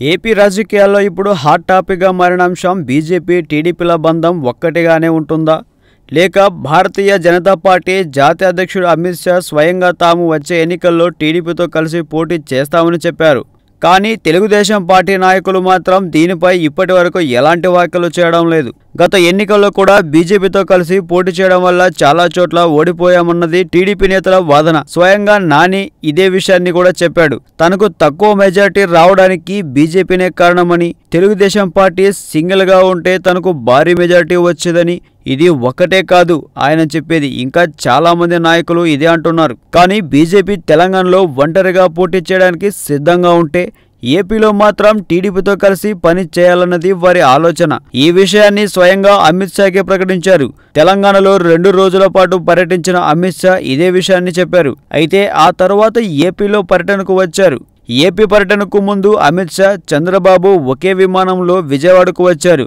AP రాజకీయాల్లో ఇప్పుడు hot టాపిక్గా మారిన అంశం బీజేపీ టీడీపీల బంధం ఒక్కటిగానే ఉంటుందా? లేక భారతీయ జనతా పార్టీ జాతీయ అధ్యక్షుడు అమిత్ షా స్వయంగా తాము వచ్చే ఎన్నికల్లో టీడీపీతో కలిసి పోటీ చేస్తామని చెప్పారు. కానీ తెలుగుదేశం పార్టీ నాయకులు మాత్రం దీనిపై ఇప్పటివరకు ఎలాంటి వ్యాఖ్యలు చేయడం లేదు. గత ఎన్నికల్లో కూడా బీజేపీతో కలిసి పోటీ చేయడం వల్ల చాలా చోట్ల ఓడిపోయామన్నది టీడీపీ నేతల వాదన. స్వయంగా నాని ఇదే విషయాన్ని కూడా చెప్పాడు. తనకు తక్కువ మెజార్టీ రావడానికి బీజేపీనే కారణమని, తెలుగుదేశం పార్టీ సింగిల్గా ఉంటే తనకు భారీ మెజార్టీ వచ్చేదని, ఇది ఒక్కటే కాదు ఆయన చెప్పేది, ఇంకా చాలా మంది నాయకులు ఇదే అంటున్నారు. కానీ బీజేపీ తెలంగాణలో ఒంటరిగా పోటీ చేయడానికి సిద్ధంగా ఉంటే ఏపీలో మాత్రం టీడీపీతో కలిసి పని చేయాలన్నది వారి ఆలోచన. ఈ విషయాన్ని స్వయంగా అమిత్ షాకే ప్రకటించారు. తెలంగాణలో 2 రోజుల పాటు పర్యటించిన అమిత్ షా ఇదే విషయాన్ని చెప్పారు. అయితే ఆ తర్వాత ఏపీలో పర్యటనకు వచ్చారు. ఏపీ పర్యటనకు ముందు అమిత్ షా, చంద్రబాబు ఒకే విమానంలో విజయవాడకు వచ్చారు.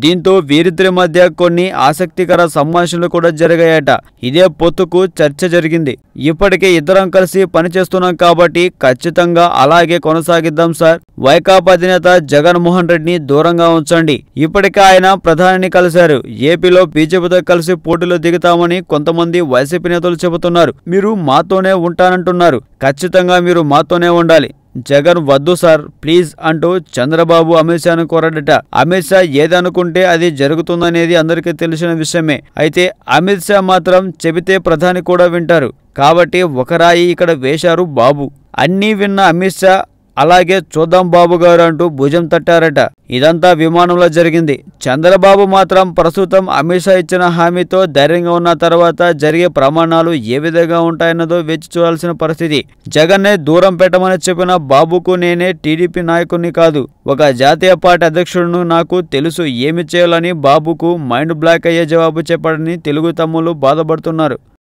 దీంతో వీరిద్దరి మధ్య కొన్ని ఆసక్తికర సంభాషణలు కూడా జరిగాయట. ఇదే పొత్తుకు చర్చ జరిగింది. ఇప్పటికే ఇద్దరం కలిసి పనిచేస్తున్నాం కాబట్టి ఖచ్చితంగా అలాగే కొనసాగిద్దాం సార్. వైకాపా అధినేత జగన్మోహన్ రెడ్డిని దూరంగా ఉంచండి. ఇప్పటికే ఆయన ప్రధానిని కలిశారు. ఏపీలో బీజేపీతో కలిసి పోటీలో దిగుతామని కొంతమంది వైసీపీ నేతలు చెబుతున్నారు. మీరు మాతోనే ఉంటానంటున్నారు. ఖచ్చితంగా మీరు మాతోనే ఉండాలి. జగన్ వద్దు సార్ ప్లీజ్ అంటూ చంద్రబాబు అమిత్ షాను కోరాడట. అమిత్ షా ఏదనుకుంటే అది జరుగుతుందనేది అందరికీ తెలిసిన విషయమే. అయితే అమిత్ షా మాత్రం చెబితే ప్రధాని కూడా వింటారు. కాబట్టి ఒక రాయి ఇక్కడ వేశారు బాబు. అన్నీ విన్న అమిత్ షా అలాగే చూద్దాం బాబు గారు అంటూ భుజం తట్టారట. ఇదంతా విమానంలో జరిగింది. చంద్రబాబు మాత్రం ప్రస్తుతం అమిత్ షా ఇచ్చిన హామీతో ధైర్యంగా ఉన్న తర్వాత జరిగే ప్రమాణాలు ఏ విధంగా ఉంటాయన్నదో వేచి చూడాల్సిన పరిస్థితి. జగన్నే దూరం పెట్టమని చెప్పిన బాబుకు నేనే టీడీపీ నాయకుడిని కాదు, ఒక జాతీయ పార్టీ అధ్యక్షుడును, నాకు తెలుసు ఏమి చేయాలని బాబుకు మైండ్ బ్లాక్ అయ్యే జవాబు చెప్పాడని తెలుగు తమ్ముళ్ళు బాధపడుతున్నారు.